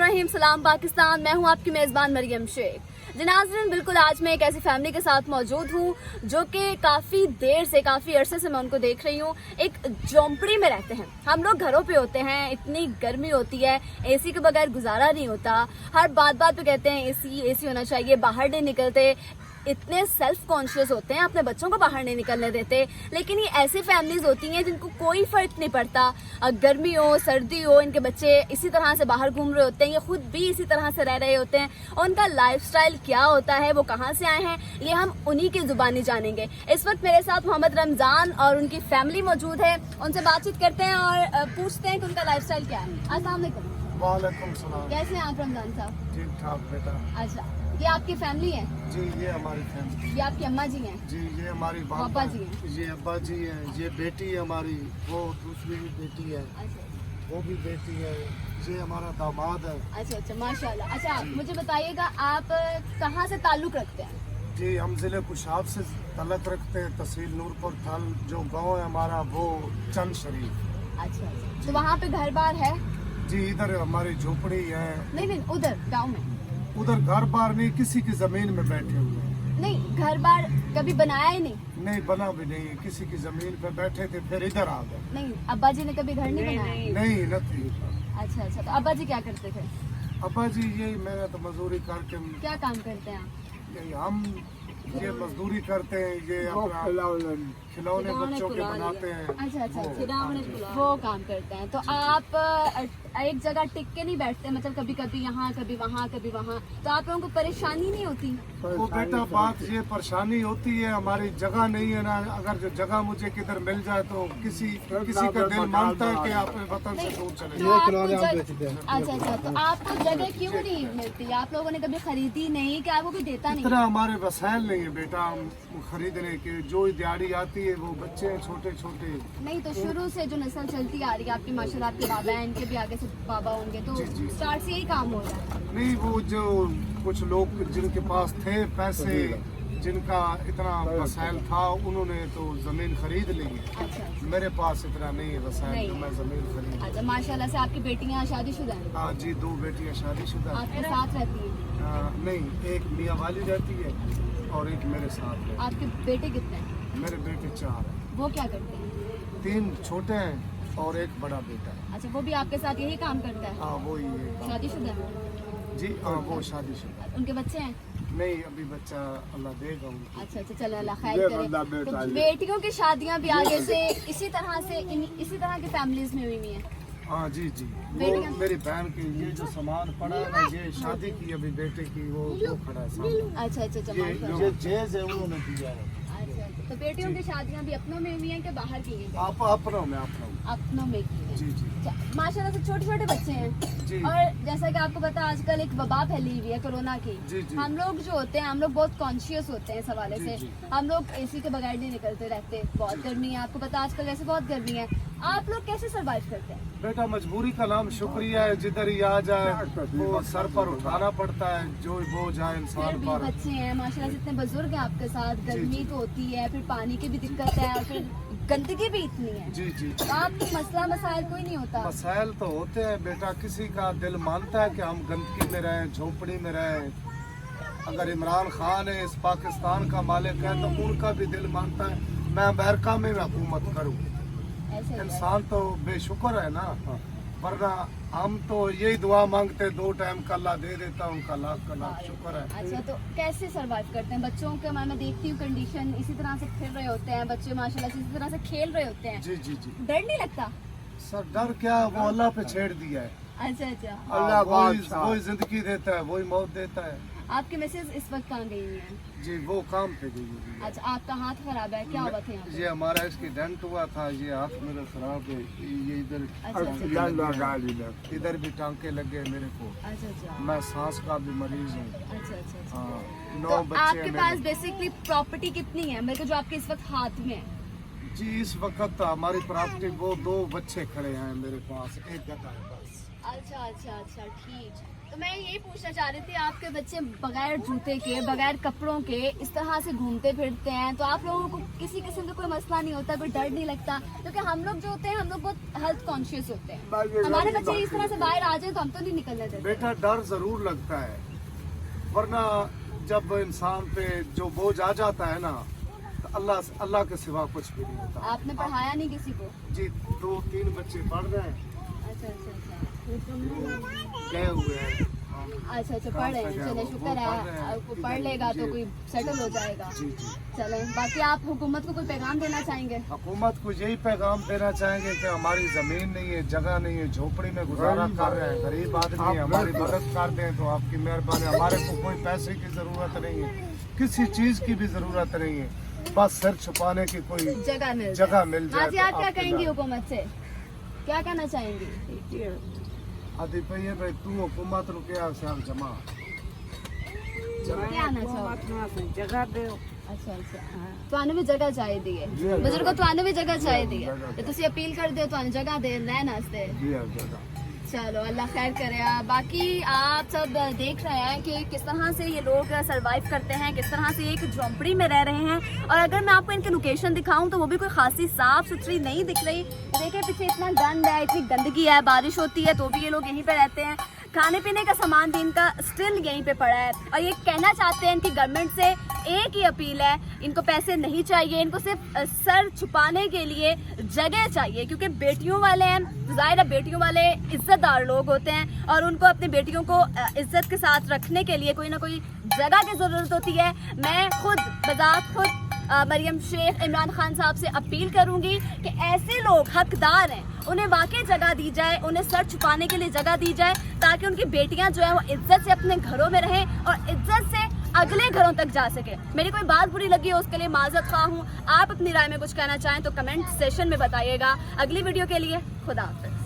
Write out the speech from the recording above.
बिस्मिल्लाहिर्रहमानिर्रहीम। सलाम पाकिस्तान, मैं हूं आपकी मेज़बान मरियम शेख। नाज़रीन, बिल्कुल आज मैं एक ऐसी फैमिली के साथ मौजूद हूं जो कि काफ़ी देर से, काफ़ी अरसे से मैं उनको देख रही हूं। एक झोंपड़ी में रहते हैं। हम लोग घरों पे होते हैं, इतनी गर्मी होती है, एसी के बगैर गुजारा नहीं होता। हर बात पे कहते हैं एसी होना चाहिए, बाहर नहीं निकलते, इतने सेल्फ कॉन्शियस होते हैं, अपने बच्चों को बाहर नहीं निकलने देते। लेकिन ये ऐसी फैमिलीज होती हैं जिनको कोई फर्क नहीं पड़ता, गर्मी हो सर्दी हो, इनके बच्चे इसी तरह से बाहर घूम रहे होते हैं, ये खुद भी इसी तरह से रह रहे होते हैं। और उनका लाइफस्टाइल क्या होता है, वो कहाँ से आए हैं, ये हम उन्हीं की जुबानी जानेंगे। इस वक्त मेरे साथ मोहम्मद रमजान और उनकी फैमिली मौजूद है। उनसे बातचीत करते हैं और पूछते हैं कि उनका लाइफस्टाइल क्या है। अस्सलाम वालेकुम। वालेकुम सलाम। कैसे हैं आप रमजान साहब? ठीक ठाक बेटा। अच्छा, ये आपकी फैमिली है? जी ये हमारी फैमिली। ये आपकी अम्मा जी हैं? जी ये हमारी पापा जी हैं? ये अब्बा जी हैं। ये बेटी है हमारी, वो दूसरी भी बेटी है, अच्छा वो भी बेटी है। ये हमारा दामाद है। अच्छा, माशाल्लाह। अच्छा, मुझे बताइएगा आप कहाँ से ताल्लुक रखते हैं? जी हम जिले कुशाब से तलक रखते हैं, तहसील नूरपुर थल, जो गांव है हमारा वो चंद शरीफ। अच्छा, तो वहाँ पे घर बार है? जी इधर हमारी झोपड़ी है। नहीं, उधर गांव में? उधर घर बार नहीं, किसी की जमीन में बैठे हुए हैं। नहीं, घर बार कभी बनाया ही नहीं? नहीं बना भी नहीं, किसी की जमीन पे बैठे थे फिर इधर आ गए। नहीं, अब्बा जी ने कभी घर नहीं बनाया? नहीं न थी। अच्छा, तो अब्बा जी क्या करते थे? अब्बा जी यही मेरा तो मजदूरी करके क्या काम करते हैं आप? यही हम ये मजदूरी करते हैं, ये अपना खिलौने बच्चों के बनाते हैं। अच्छा, वो काम करते हैं। तो आप एक जगह टिक के नहीं बैठते, मतलब कभी कभी यहाँ कभी वहाँ कभी वहाँ, तो आप लोगों को परेशानी नहीं होती? वो बेटा बात ये परेशानी होती है, हमारी जगह नहीं है ना। अगर जो जगह मुझे किधर मिल जाए तो किसी का दिल मानता है कि अपने वतन से दूर चले तो अच्छा, तो आपको जगह क्यों नहीं मिलती? आप लोगों ने कभी खरीदी नहीं कि आपको कोई देता नहीं? इतना हमारे वसाइल नहीं है बेटा हम खरीदने के। जो दिहाड़ी आती है वो बच्चे हैं छोटे छोटे। नहीं, तो शुरू से जो नस्ल चलती आ रही है आपकी, माशाल्लाह आपके बाबा हैं, इनके भी आगे से बाबा होंगे, तो स्टार्ट से यही काम हो रहा है? नहीं, वो जो कुछ लोग जिनके पास थे पैसे, जिनका इतना वसाइल था, उन्होंने तो जमीन खरीद ली है। अच्छा, मेरे पास इतना नहीं है वसाइल जो मैं जमीन खरीद। अच्छा, माशाल्लाह से आपकी बेटियां शादीशुदा हैं? हाँ जी, 2 बेटियां शादीशुदा हैं। आपके साथ रहती हैं? नहीं, एक मियाँ वाली रहती है और एक मेरे साथ है। आपके बेटे कितने हैं? मेरे बेटे 4 हैं। वो क्या करते हैं? 3 छोटे हैं और एक बड़ा बेटा है। अच्छा, वो भी आपके साथ यही काम करता है? हाँ वो ही है। शादीशुदा है? जी हाँ वो शादीशुदा। उनके बच्चे हैं? नहीं अभी बच्चा अल्लाह देगा उनको। अच्छा, चलो अल्लाह खैर करे। तो बेटियों की शादियां भी आगे से इसी तरह की फैमिलीज में हुई हैं? हाँ जी वो मेरी बहन की ये जो सामान पड़ा है ना, ये शादी की अभी बेटे की वो खड़ा है सामने। अच्छा, ये जेज है उन्होंने दिया है। अच्छा, तो बेटियों की शादियां भी अपनों में हुई हैं कि बाहर की हैं? आप अपनों में अपनों में की हैं। जी अच्छा, माशाल्लाह से छोटे छोटे बच्चे हैं। जी। और जैसा कि आपको पता है आजकल एक वबा फैली हुई है कोरोना की। जी। हम लोग जो होते हैं, हम लोग बहुत कॉन्शियस होते हैं इस हवाले से। जी। हम लोग एसी के बगैर नहीं निकलते रहते, बहुत गर्मी है, आपको पता है आजकल वैसे बहुत गर्मी है। आप लोग कैसे सर्वाइव करते हैं? बेटा मजबूरी का नाम शुक्रिया है, जिधर ही आ जाए वो सर पर उठाना पड़ता है, जो बोझ आए फिर इंसान भी पर। बच्चे हैं माशाल्लाह से, इतने बुजुर्ग हैं आपके साथ, गर्मी तो होती है, फिर पानी की भी दिक्कत है, और फिर गंदगी भी इतनी है। जी तो आपको मसला मसाइल कोई नहीं होता? मसाइल तो होते हैं बेटा, किसी का दिल मानता है कि हम गंदगी में रहें, झोपड़ी में रहें। अगर इमरान खान है इस पाकिस्तान का मालिक है तो उनका भी दिल मानता है मैं अमेरिका में हुकूमत करूँ। ऐसे इंसान तो बेशुक्र है ना, वरना हम तो यही दुआ मांगते 2 टाइम का अल्लाह दे देता, उनका लाख का लाख शुक्र है। अच्छा, तो कैसे सर्वाइव करते हैं? बच्चों के मैं देखती हूँ कंडीशन इसी तरह से फिर रहे होते हैं बच्चे, माशाल्लाह से इसी तरह से खेल रहे होते हैं। जी डर नहीं लगता? सर डर क्या, वो अल्लाह पे छेड़ दिया है। अच्छा, अल्लाह वही जिंदगी देता है, वही मौत देता है। आपके मिसेज इस वक्त कहाँ गई हुई हैं? जी वो काम पे गई हुई है। अच्छा, आपका हाथ खराब है, क्या हुआ था यहाँ पे? ये हमारा इसकी डेंट हुआ था, ये हाथ मेरा खराब है, ये इधर इधर भी टांके लगे मेरे को। अच्छा, मैं सांस का भी मरीज हूँ। अच्छा। हाँ, तो 9 बच्चे आपके हैं पास मेरे। बेसिकली प्रॉपर्टी कितनी है, मेरे को जो आपके इस वक्त हाथ में है? जी इस वक्त हमारी प्रॉपर्टी वो 2 बच्चे खड़े हैं मेरे पास, एक गधा है बस। अच्छा अच्छा अच्छा ठीक। तो मैं यही पूछना चाह रही थी, आपके बच्चे बगैर जूते के, बगैर कपड़ों के इस तरह से घूमते फिरते हैं, तो आप लोगों को किसी किस्म का कोई मसला नहीं होता, कोई डर नहीं लगता? क्योंकि हम लोग जो होते हैं, हम लोग बहुत हेल्थ कॉन्शियस होते हैं, हमारे बच्चे इस तरह से बाहर आ जाए तो हम तो नहीं निकलने देते। बेटा डर जरूर लगता है, वरना जब इंसान पे जो बोझ आ जाता है ना, तो अल्लाह के सिवा कुछ भी नहीं होता। आपने पढ़ाया नहीं किसी को? जी 2-3 बच्चे पढ़ रहे हैं, अच्छा अच्छा अच्छा गए हुए हैं। अच्छा अच्छा पढ़ रहे हैं, चले शुक्र है, आपको पढ़ लेगा तो कोई सेटल हो जाएगा। जी जी। चले, बाकी आप हुकूमत को कोई पैगाम देना चाहेंगे? हुकूमत को यही पैगाम देना चाहेंगे कि हमारी जमीन नहीं है, जगह नहीं है, झोपड़ी में गुजारा कर रहे हैं, गरीब आदमी है, हमारी मदद कर दें तो आपकी मेहरबानी। हमारे को कोई पैसे की जरूरत नहीं है, किसी चीज की भी जरूरत नहीं है, बस सिर छुपाने की कोई जगह मिल जाए। आज आप क्या कहेंगी हुकूमत से, क्या कहना चाहेंगी? आदि भैया भाई तू हुकूमत रुके साल जमा क्या आना चाहो? जगह दे अच्छा अच्छा ਤੁਹਾਨੂੰ ਵੀ ਜਗ੍ਹਾ ਚਾਹੀਦੀ ਹੈ, ਜੀ, ਹਾਂਜੀ। ਬਜ਼ੁਰਗੋ ਤੁਹਾਨੂੰ ਵੀ ਜਗ੍ਹਾ ਚਾਹੀਦੀ ਹੈ, ਜਗ੍ਹਾ ਤੇ ਤੁਸੀਂ ਅਪੀਲ ਕਰਦੇ ਹੋ ਤੁਹਾਨੂੰ ਜਗ੍ਹਾ ਦੇਣ ਰਹਿਣ ਵਾਸਤੇ। जी हाँ जगह। चलो अल्लाह खैर करे। बाकी आप सब देख रहे हैं कि किस तरह से ये लोग सरवाइव करते हैं, किस तरह से एक झोंपड़ी में रह रहे हैं। और अगर मैं आपको इनकी लोकेशन दिखाऊं तो वो भी कोई खासी साफ सुथरी नहीं दिख रही। देखिए पीछे इतना गंद है, इतनी गंदगी है, बारिश होती है तो भी ये लोग यहीं पे रहते हैं, खाने पीने का सामान भी इनका स्टिल यहीं पे पड़ा है। और ये कहना चाहते हैं इनकी गवर्नमेंट से एक ही अपील है, इनको पैसे नहीं चाहिए, इनको सिर्फ सर छुपाने के लिए जगह चाहिए, क्योंकि बेटियों वाले हैं, जाहिर है बेटियों वाले इज्जतदार लोग होते हैं और उनको अपनी बेटियों को इज्जत के साथ रखने के लिए कोई ना कोई जगह की ज़रूरत होती है। मैं खुद बजात खुद मरियम शेख इमरान खान साहब से अपील करूंगी कि ऐसे लोग हकदार हैं, उन्हें वाकई जगह दी जाए, उन्हें सर छुपाने के लिए जगह दी जाए, ताकि उनकी बेटियां जो है वो इज्जत से अपने घरों में रहें और इज्जत से अगले घरों तक जा सके। मेरी कोई बात बुरी लगी हो उसके लिए माजरत खा हूँ। आप अपनी राय में कुछ कहना चाहें तो कमेंट सेशन में बताइएगा। अगली वीडियो के लिए खुदा हाफिज़।